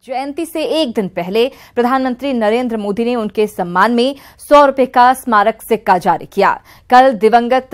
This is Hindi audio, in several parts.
जयंती से एक दिन पहले प्रधानमंत्री नरेंद्र मोदी ने उनके सम्मान में 100 रुपए का स्मारक सिक्का जारी किया। कल दिवंगत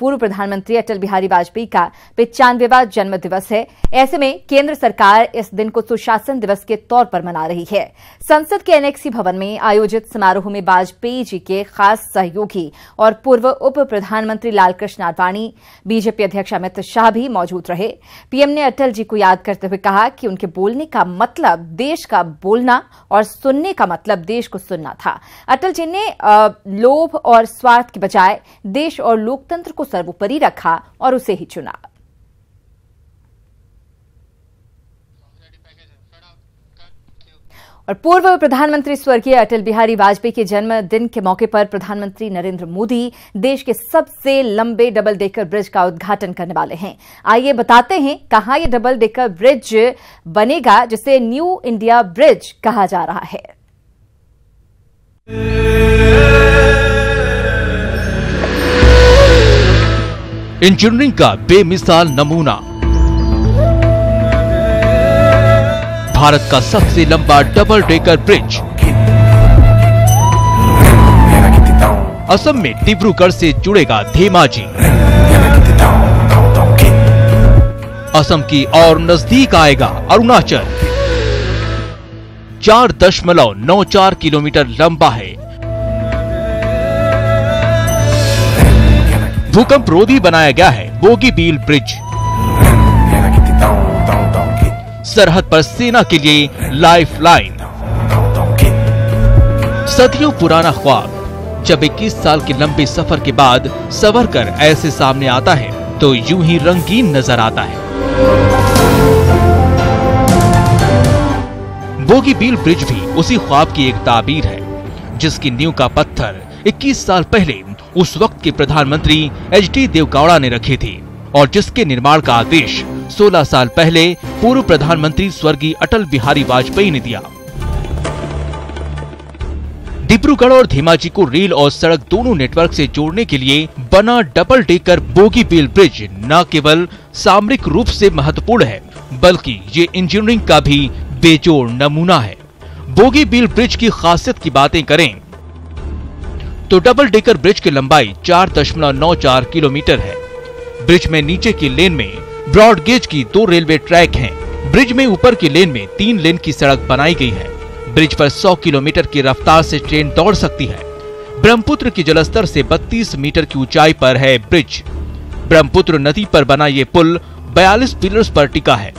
पूर्व प्रधानमंत्री अटल बिहारी वाजपेयी का 95वां जन्म दिवस है। ऐसे में केंद्र सरकार इस दिन को सुशासन दिवस के तौर पर मना रही है। संसद के एनेक्सी भवन में आयोजित समारोह में वाजपेयी जी के खास सहयोगी और पूर्व उप प्रधानमंत्री लालकृष्ण आडवाणी, बीजेपी अध्यक्ष अमित शाह भी मौजूद रहे। पीएम ने अटल जी को याद करते हुए कहा कि उनके बोलने का मतलब देश का बोलना और सुनने का मतलब देश को सुनना था। अटल जी ने लोभ और स्वार्थ के बजाय देश और लोकतंत्र को सर्वोपरि रखा और उसे ही चुना। और पूर्व प्रधानमंत्री स्वर्गीय अटल बिहारी वाजपेयी के जन्मदिन के मौके पर प्रधानमंत्री नरेंद्र मोदी देश के सबसे लंबे डबल डेकर ब्रिज का उद्घाटन करने वाले हैं। आइए बताते हैं कहां ये डबल डेकर ब्रिज बनेगा, जिसे न्यू इंडिया ब्रिज कहा जा रहा है। इंजीनियरिंग का बेमिसाल नमूना, भारत का सबसे लंबा डबल डेकर ब्रिज असम में डिब्रूगढ़ से जुड़ेगा धेमाजी। असम की और नजदीक आएगा अरुणाचल। 4.94 किलोमीटर लंबा है। भूकंप रोधी बनाया गया है बोगीबील ब्रिज। सरहद पर सेना के लिए लाइफ लाइन। सदियों पुराना ख्वाब जब 21 साल के लंबे सफर के बाद सवर कर ऐसे सामने आता है तो यूं ही रंगीन नजर आता है। बोगीबील ब्रिज भी उसी ख्वाब की एक ताबीर है, जिसकी नींव का पत्थर 21 साल पहले उस वक्त के प्रधानमंत्री एच.डी. देवगौड़ा ने रखे थे और जिसके निर्माण का आदेश 16 साल पहले पूर्व प्रधानमंत्री स्वर्गीय अटल बिहारी वाजपेयी ने दिया। डिब्रूगढ़ और धेमाजी को रेल और सड़क दोनों नेटवर्क से जोड़ने के लिए बना डबल डेकर बोगीबील ब्रिज न केवल सामरिक रूप से महत्वपूर्ण है, बल्कि ये इंजीनियरिंग का भी बेजोड़ नमूना है। बोगीबील ब्रिज की खासियत की बातें करें तो डबल डेकर ब्रिज की लंबाई 4.94 किलोमीटर है। ब्रिज में नीचे की लेन में ब्रॉड गेज की 2 रेलवे ट्रैक हैं। ब्रिज में ऊपर की लेन में 3 लेन की सड़क बनाई गई है। ब्रिज पर 100 किलोमीटर की रफ्तार से ट्रेन दौड़ सकती है। ब्रह्मपुत्र की जलस्तर से 32 मीटर की ऊंचाई पर है ब्रिज। ब्रह्मपुत्र नदी पर बना ये पुल 42 पिलर्स पर टिका है।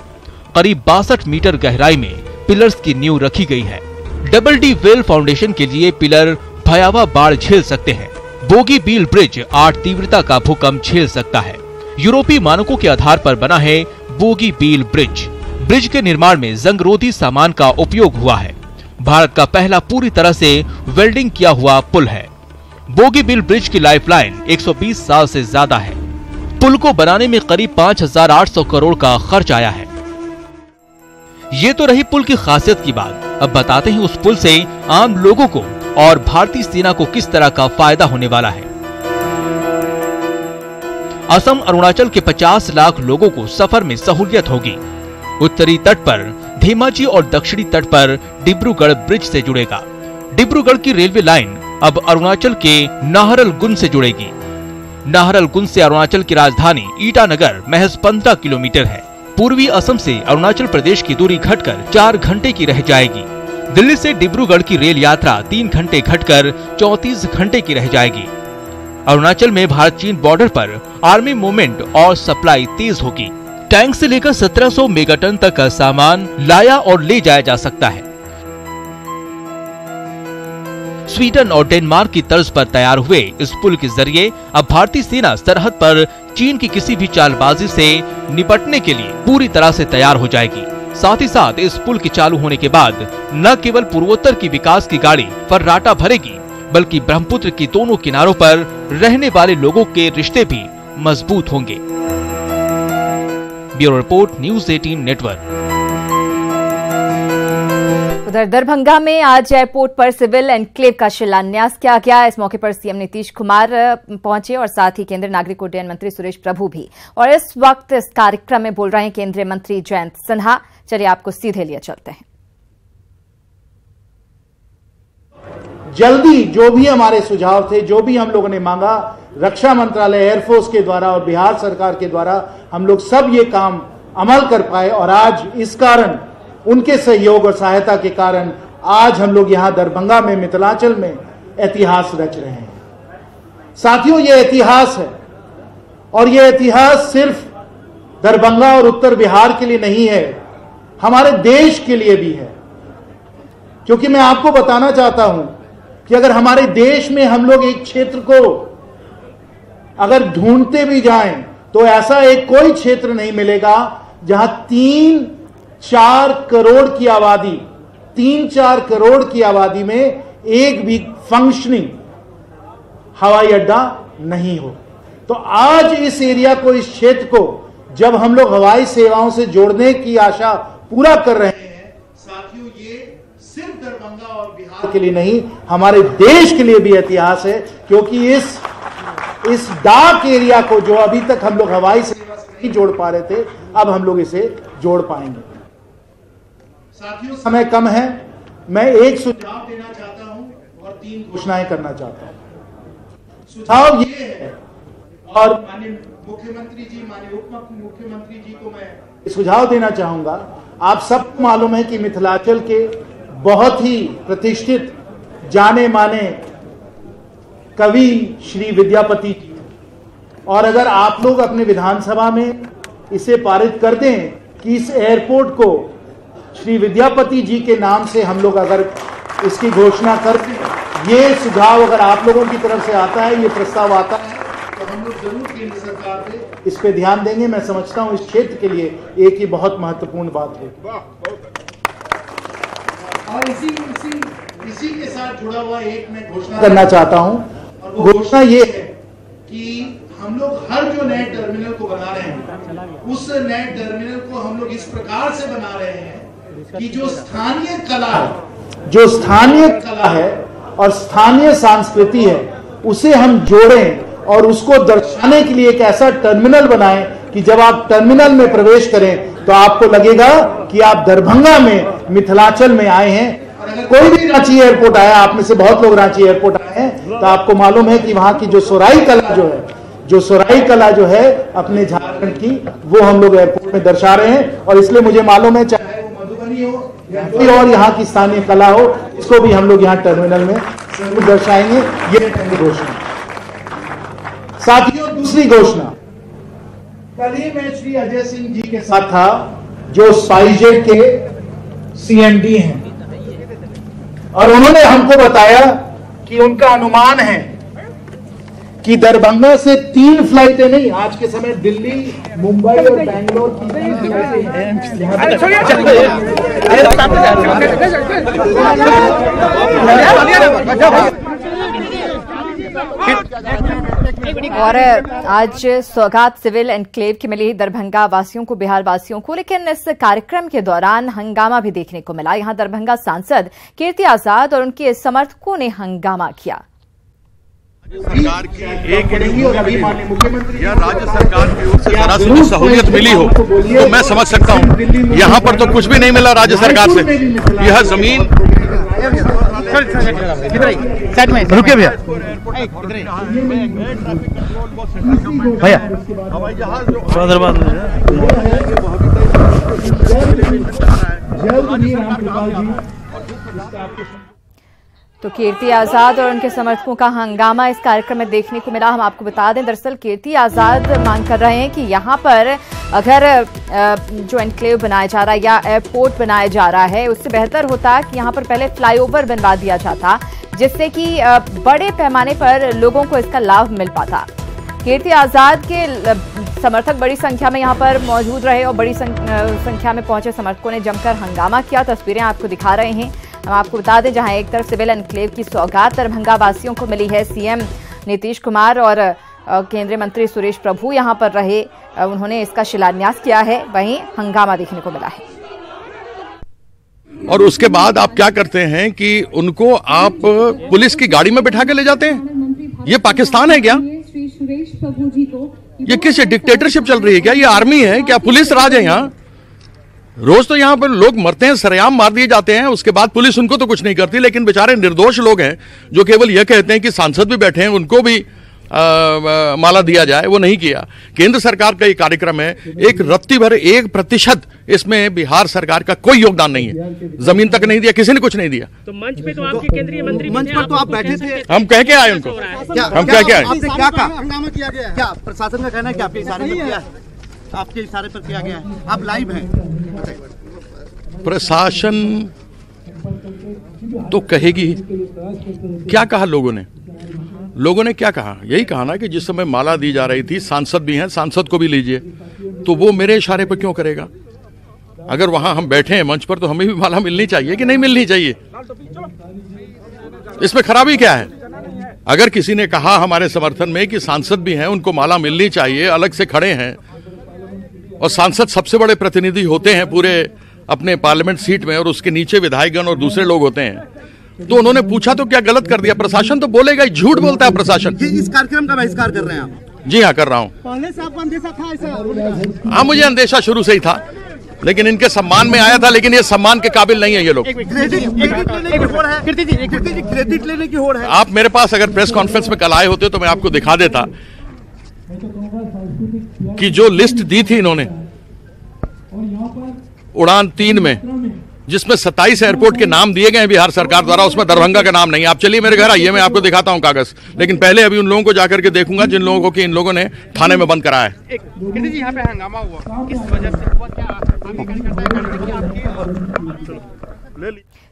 करीब 62 मीटर गहराई में पिलर्स की नींव रखी गई है। डबल डी वेल फाउंडेशन के लिए पिलर भयावह बाढ़ झेल सकते हैं। बोगीबील ब्रिज 8 तीव्रता का भूकंप झेल सकता है। यूरोपीय मानकों के आधार पर बना है बोगीबील ब्रिज। ब्रिज के निर्माण में जंगरोधी सामान का उपयोग हुआ है। भारत का पहला पूरी तरह से वेल्डिंग किया हुआ पुल है। बोगीबील ब्रिज की लाइफलाइन 120 साल से ज्यादा है। पुल को बनाने में करीब 5,800 करोड़ का खर्च आया है। ये तो रही पुल की खासियत की बात। अब बताते हैं उस पुल से आम लोगों को और भारतीय सेना को किस तरह का फायदा होने वाला है। असम अरुणाचल के 50 लाख लोगों को सफर में सहूलियत होगी। उत्तरी तट पर धेमाजी और दक्षिणी तट पर डिब्रूगढ़ ब्रिज से जुड़ेगा। डिब्रूगढ़ की रेलवे लाइन अब अरुणाचल के नाहरलगुन से जुड़ेगी। नाहरलगुन से अरुणाचल की राजधानी ईटानगर महज 15 किलोमीटर है। पूर्वी असम से अरुणाचल प्रदेश की दूरी घटकर 4 घंटे की रह जाएगी। दिल्ली से डिब्रूगढ़ की रेल यात्रा 3 घंटे घटकर 34 घंटे की रह जाएगी। अरुणाचल में भारत चीन बॉर्डर पर आर्मी मूवमेंट और सप्लाई तेज होगी। टैंक से लेकर 1700 मेगाटन तक का सामान लाया और ले जाया जा सकता है। स्वीडन और डेनमार्क की तर्ज पर तैयार हुए इस पुल के जरिए अब भारतीय सेना सरहद पर चीन की किसी भी चालबाजी से निपटने के लिए पूरी तरह से तैयार हो जाएगी। साथ ही साथ इस पुल के चालू होने के बाद न केवल पूर्वोत्तर की विकास की गाड़ी फर्राटा भरेगी, बल्कि ब्रह्मपुत्र की दोनों किनारों पर रहने वाले लोगों के रिश्ते भी मजबूत होंगे। Bureau report, news 18 network. उधर दरभंगा में आज एयरपोर्ट पर सिविल एनक्लेव का शिलान्यास किया गया। इस मौके पर सीएम नीतीश कुमार पहुंचे और साथ ही केंद्रीय नागरिक उड्डयन मंत्री सुरेश प्रभु भी। और इस वक्त इस कार्यक्रम में बोल रहे हैं केंद्रीय मंत्री जयंत सिन्हा। चलिए आपको सीधे लिए चलते हैं। जल्दी जो भी हमारे सुझाव थे, जो भी हम लोगों ने मांगा, रक्षा मंत्रालय, एयरफोर्स के द्वारा और बिहार सरकार के द्वारा हम लोग सब ये काम अमल कर पाए। और आज इस कारण, उनके सहयोग और सहायता के कारण आज हम लोग यहां दरभंगा में, मिथिलांचल में इतिहास रच रहे हैं। साथियों, ये इतिहास है और ये इतिहास सिर्फ दरभंगा और उत्तर बिहार के लिए नहीं है, हमारे देश के लिए भी है। क्योंकि मैं आपको बताना चाहता हूं कि अगर हमारे देश में हम लोग एक क्षेत्र को अगर ढूंढते भी जाएं तो ऐसा एक कोई क्षेत्र नहीं मिलेगा जहां 3-4 करोड़ की आबादी, 3-4 करोड़ की आबादी में एक भी फंक्शनिंग हवाई अड्डा नहीं हो। तो आज इस एरिया को, इस क्षेत्र को जब हम लोग हवाई सेवाओं से जोड़ने की आशा पूरा कर रहे हैं, साथियों, ये सिर्फ दरभंगा और बिहार के लिए नहीं, हमारे देश के लिए भी इतिहास है। क्योंकि इस डार्क एरिया को जो अभी तक हम लोग हवाई सेवा से नहीं जोड़ पा रहे थे, अब हम लोग इसे जोड़ पाएंगे। साथियों, समय कम है, मैं एक सुझाव देना चाहता हूं और 3 घोषणाएं करना चाहता हूं। सुझाव ये है, और माननीय मुख्यमंत्री जी, माननीय उप मुख्यमंत्री जी को मैं सुझाव देना चाहूंगा। आप सबको मालूम है कि मिथिलांचल के बहुत ही प्रतिष्ठित, जाने माने कवि श्री विद्यापति जी, और अगर आप लोग अपने विधानसभा में इसे पारित कर दें कि इस एयरपोर्ट को श्री विद्यापति जी के नाम से हम लोग अगर इसकी घोषणा कर दें, ये सुझाव अगर आप लोगों की तरफ से आता है, ये प्रस्ताव आता है, तो हम लोग जरूर केंद्र सरकार पे इस पे ध्यान देंगे। मैं समझता हूं इस क्षेत्र के लिए एक ही बहुत महत्वपूर्ण बात होगी। और इसी के साथ जुड़ा हुआ एक मैं घोषणा करना चाहता हूं, और वो घोषणा ये है कि हम लोग हर जो नए टर्मिनल को बना रहे हैं, उस नए टर्मिनल को हम लोग इस प्रकार से बना रहे हैं कि जो स्थानीय कला है और स्थानीय संस्कृति है, उसे हम जोड़ें और उसको दर्शाने के लिए एक ऐसा टर्मिनल बनाएं कि जब आप टर्मिनल में प्रवेश करें तो आपको लगेगा कि आप दरभंगा में, मिथिलांचल में आए हैं। कोई भी रांची एयरपोर्ट आया, आप में से बहुत लोग रांची एयरपोर्ट आए हैं, तो आपको मालूम है कि वहां की जो सोराई कला जो है अपने झारखंड की, वो हम लोग एयरपोर्ट में दर्शा रहे हैं। और इसलिए मुझे मालूम है, चाहे वो मधुबनी हो या कोई और यहाँ की स्थानीय कला हो, इसको भी हम लोग यहाँ टर्मिनल में जरूर दर्शाएंगे। ये पहली घोषणा। साथियों, दूसरी घोषणा, कल ही मैं श्री अजय सिंह जी के साथ था, जो स्पाइसजेट के सीएमडी हैं, और उन्होंने हमको बताया कि उनका अनुमान है कि दरभंगा से 3 फ्लाइटें नहीं, आज के समय दिल्ली, मुंबई और बैंगलोर की 3 फ्लाइटें और आज सौगात सिविल एनक्लेव की मिली दरभंगा वासियों को, बिहार वासियों को। लेकिन इस कार्यक्रम के दौरान हंगामा भी देखने को मिला। यहां दरभंगा सांसद कीर्ति आजाद और उनके समर्थकों ने हंगामा किया। सरकार की एक मुख्यमंत्री या राज्य सरकार की ओर से जरा सी सहूलियत मिली हो तो मैं समझ सकता हूँ। यहाँ पर तो कुछ भी नहीं मिला राज्य सरकार से। यह जमीन रुके भैया, भैया हवाई जहाज तो कीर्ति आजाद और उनके समर्थकों का हंगामा इस कार्यक्रम में देखने को मिला। हम आपको बता दें, दरअसल कीर्ति आजाद मांग कर रहे हैं कि यहाँ पर अगर जो एनक्लेव बनाया जा रहा है या एयरपोर्ट बनाया जा रहा है, उससे बेहतर होता कि यहाँ पर पहले फ्लाईओवर बनवा दिया जाता, जिससे कि बड़े पैमाने पर लोगों को इसका लाभ मिल पाता। कीर्ति आजाद के समर्थक बड़ी संख्या में यहाँ पर मौजूद रहे और बड़ी संख्या में पहुंचे समर्थकों ने जमकर हंगामा किया। तस्वीरें आपको दिखा रहे हैं। हम आपको बता दें, जहां एक तरफ सिविल एनक्लेव की सौगात दरभंगा वासियों को मिली है, सीएम नीतीश कुमार और केंद्रीय मंत्री सुरेश प्रभु यहां पर रहे, उन्होंने इसका शिलान्यास किया है, वहीं हंगामा देखने को मिला है। और उसके बाद आप क्या करते हैं कि उनको आप पुलिस की गाड़ी में बिठा के ले जाते हैं। ये पाकिस्तान है क्या? ये किस डिक्टेटरशिप चल रही है क्या? ये आर्मी है क्या? पुलिस राज है यहाँ? रोज तो यहाँ पर लोग मरते हैं, सरेआम मार दिए जाते हैं, उसके बाद पुलिस उनको तो कुछ नहीं करती, लेकिन बेचारे निर्दोष लोग हैं जो केवल यह कहते हैं कि सांसद भी बैठे हैं उनको भी माला दिया जाए, वो नहीं किया। केंद्र सरकार का ये कार्यक्रम है, एक रत्ती भर 1% इसमें बिहार सरकार का कोई योगदान नहीं है, जमीन तक नहीं दिया, किसी ने कुछ नहीं दिया। तो मंच पे तो आपके केंद्रीय मंत्री मंच पर तो आप बैठे थे, हम कह के आए उनको, हम कह के आए। आपसे क्या कहा? हंगामा किया गया? क्या प्रशासन का कहना है कि आपके इशारे पर किया है? आपके इशारे पर किया गया है, आप लाइव हैं। प्रशासन तो कहेगी, क्या कहा लोगों ने? लोगों ने क्या कहा? यही कहा ना कि जिस समय माला दी जा रही थी, सांसद भी हैं, सांसद को भी लीजिए, तो वो मेरे इशारे पर क्यों करेगा? अगर वहां हम बैठे हैं मंच पर तो हमें भी माला मिलनी चाहिए कि नहीं मिलनी चाहिए? इसमें खराबी क्या है? अगर किसी ने कहा हमारे समर्थन में कि सांसद भी हैं, उनको माला मिलनी चाहिए, अलग से खड़े हैं, और सांसद सबसे बड़े प्रतिनिधि होते हैं पूरे अपने पार्लियामेंट सीट में, और उसके नीचे विधायकगण और दूसरे लोग होते हैं, तो उन्होंने पूछा तो क्या गलत कर दिया? प्रशासन तो बोलेगा ही, झूठ बोलता है प्रशासन। इस कार्यक्रम का बहिष्कार कर रहे हैं आप? जी हाँ, कर रहा हूँ। पहले से आपको अंदेशा था ऐसा? हाँ, मुझे अंदेशा शुरू से ही था, लेकिन इनके सम्मान में आया था, लेकिन ये सम्मान के काबिल नहीं है ये लोग। क्रेडिट लेने की होड़ है। आप मेरे पास अगर प्रेस कॉन्फ्रेंस में कल आए होते तो मैं आपको दिखा देता कि जो लिस्ट दी थी इन्होंने उड़ान 3 में, जिसमें 27 एयरपोर्ट के नाम दिए गए हैं बिहार सरकार द्वारा, उसमें दरभंगा का नाम नहीं। आप चलिए मेरे घर आइए, मैं आपको दिखाता हूं कागज, लेकिन पहले अभी उन लोगों को जाकर के देखूंगा जिन लोगों को कि इन लोगों ने थाने में बंद कराया है। कीर्ति जी, यहाँ पे हंगामा हुआ, किस वजह से हुआ? क्या आपके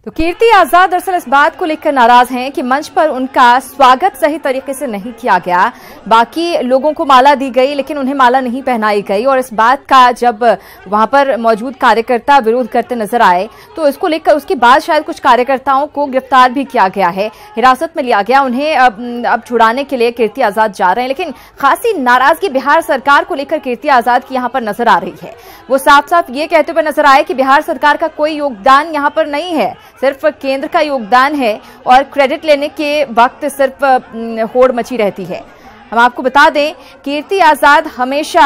तो कीर्ति आजाद दरअसल इस बात को लेकर नाराज हैं कि मंच पर उनका स्वागत सही तरीके से नहीं किया गया। बाकी लोगों को माला दी गई लेकिन उन्हें माला नहीं पहनाई गई, और इस बात का जब वहां पर मौजूद कार्यकर्ता विरोध करते नजर आए तो इसको लेकर उसके बाद शायद कुछ कार्यकर्ताओं को गिरफ्तार भी किया गया है, हिरासत में लिया गया। उन्हें अब छुड़ाने के लिए कीर्ति आजाद जा रहे हैं, लेकिन खासी नाराजगी बिहार सरकार को लेकर कीर्ति आजाद की यहाँ पर नजर आ रही है। वो साफ साफ ये कहते हुए नजर आए कि बिहार सरकार का कोई योगदान यहाँ पर नहीं है, सिर्फ केंद्र का योगदान है, और क्रेडिट लेने के वक्त सिर्फ होड़ मची रहती है। हम आपको बता दें, कीर्ति आजाद हमेशा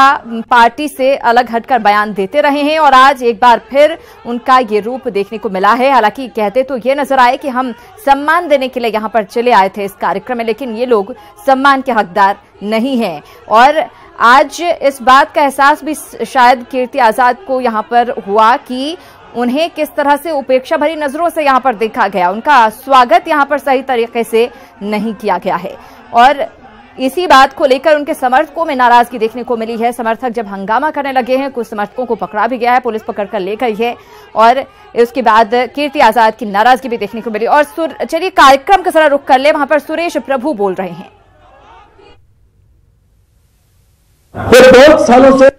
पार्टी से अलग हटकर बयान देते रहे हैं, और आज एक बार फिर उनका ये रूप देखने को मिला है। हालांकि कहते तो ये नजर आए कि हम सम्मान देने के लिए यहाँ पर चले आए थे इस कार्यक्रम में, लेकिन ये लोग सम्मान के हकदार नहीं हैं। और आज इस बात का एहसास भी शायद कीर्ति आजाद को यहाँ पर हुआ कि उन्हें किस तरह से उपेक्षा भरी नजरों से यहाँ पर देखा गया, उनका स्वागत यहाँ पर सही तरीके से नहीं किया गया है। और इसी बात को लेकर उनके समर्थकों में नाराजगी देखने को मिली है। समर्थक जब हंगामा करने लगे हैं, कुछ समर्थकों को पकड़ा भी गया है, पुलिस पकड़कर ले गई है, और उसके बाद कीर्ति आजाद की नाराजगी भी देखने को मिली। और चलिए कार्यक्रम का जरा रुख कर ले, वहां पर सुरेश प्रभु बोल रहे हैं। बहुत सालों से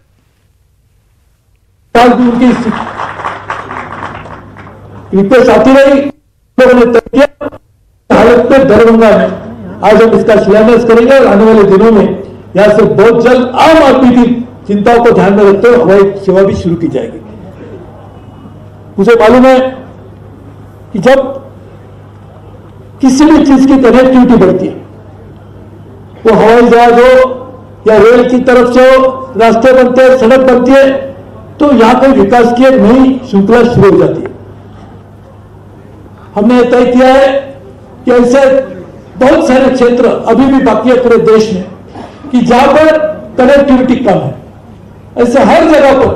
रिपोर्ट आती रही, लोगों ने तय किया हालत में दरभंगा में आज हम इसका शिलान्यास करेंगे, और आने वाले दिनों में यहां से बहुत जल्द आम आदमी की चिंताओं को ध्यान में रखते हुए हवाई सेवा भी शुरू की जाएगी। मुझे मालूम है कि जब किसी भी चीज की कनेक्टिविटी बढ़ती है, वो हवाई जहाज हो या रेल की तरफ से हो, रास्ते बनते हैं, सड़क बनती है, तो यहां पर विकास की एक नई श्रृंखला शुरू हो जाती है। हमने तय किया है कि ऐसे बहुत सारे क्षेत्र अभी भी बाकी है पूरे देश में कि जहां पर कनेक्टिविटी कम है, ऐसे हर जगह पर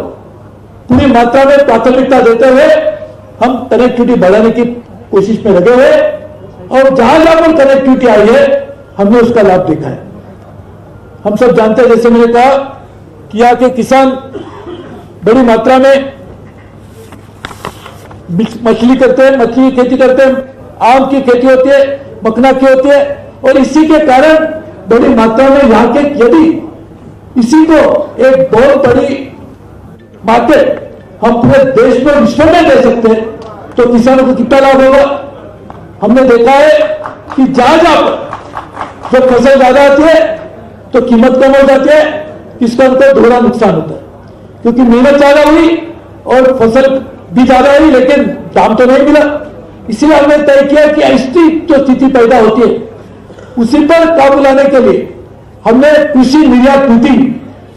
पूरी मात्रा में प्राथमिकता देते हुए हम कनेक्टिविटी बढ़ाने की कोशिश में लगे हुए, और जहां जहां पर कनेक्टिविटी आई है हमने उसका लाभ देखा है। हम सब जानते हैं, जैसे मैंने कहा कि यहाँ के किसान बड़ी मात्रा में मछली करते हैं, मछली की खेती करते हैं, आम की खेती होती है, मखना की होती है, और इसी के कारण बड़ी मात्रा में यहाँ के, यदि इसी को एक बहुत बड़ी मार्केट हम पूरे देश में, विश्व में दे सकते हैं, तो किसानों को कितना लाभ होगा। हमने देखा है कि जहां जहां पर जब फसल ज्यादा आती है तो कीमत कम हो जाती है, किसका उनको दोहरा नुकसान होता है, क्योंकि मेहनत ज्यादा हुई और फसल भी ज्यादा हुई लेकिन दाम तो नहीं मिला। इसलिए हमने तय किया कि ऐसी जो स्थिति पैदा होती है उसी पर काबू लाने के लिए हमने कृषि निर्यात नीति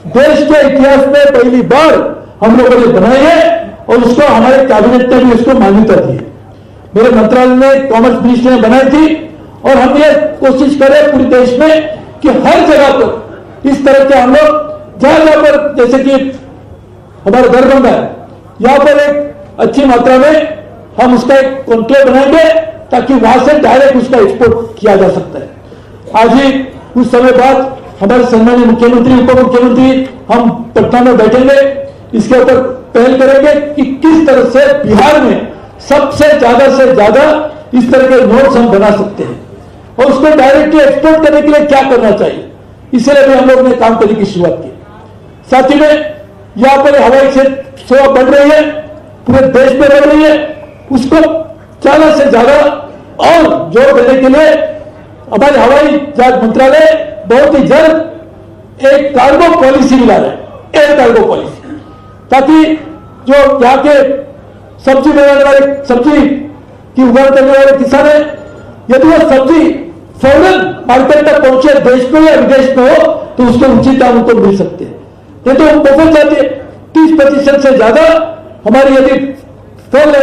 देश के इतिहास में पहली बार हम लोगों ने बनाई है और उसको हमारे कैबिनेट ने भी उसको मान्यता दी है। मेरे मंत्रालय ने, कॉमर्स मिनिस्टर ने बनाई थी और हम ये कोशिश करें पूरे देश में कि हर जगह पर इस तरह के हम लोग जहां जहां पर, जैसे कि हमारा दरभंगा है, यहां पर एक अच्छी मात्रा में हम उसका एक कंट्रोल बनाएंगे ताकि वहां से डायरेक्ट उसका एक्सपोर्ट किया जा सकता है। आज ही कुछ समय बाद हमारे सम्मानीय मुख्यमंत्री, उप मुख्यमंत्री हम पटना में बैठेंगे, इसके ऊपर पहल करेंगे कि किस तरह से बिहार में सबसे ज्यादा से ज्यादा इस तरह के नोट्स हम बना सकते हैं और उसको डायरेक्टली एक्सपोर्ट करने के लिए क्या करना चाहिए, इसलिए भी हम लोग ने काम करने की शुरुआत की। साथ ही में यहां पर हवाई सेवा बढ़ रही है, पूरे देश में बढ़ रही है, उसको ज्यादा से ज्यादा और जोर देने के लिए हमारे हवाई जहाज मंत्रालय बहुत ही जल्द एक कार्गो पॉलिसी मिला रहा है, एयर कार्गो पॉलिसी, ताकि जो यहाँ के सब्जी बनाने वाले, सब्जी की उगाड़ करने वाले किसान है, यदि वो सब्जी फौरन मार्केट तक पहुंचे, देश में या विदेश में हो, तो उसके उचित दाम उनको मिल सकते हैं। नहीं तो हम पहुंच जाते 30% से ज्यादा हमारी यदि फल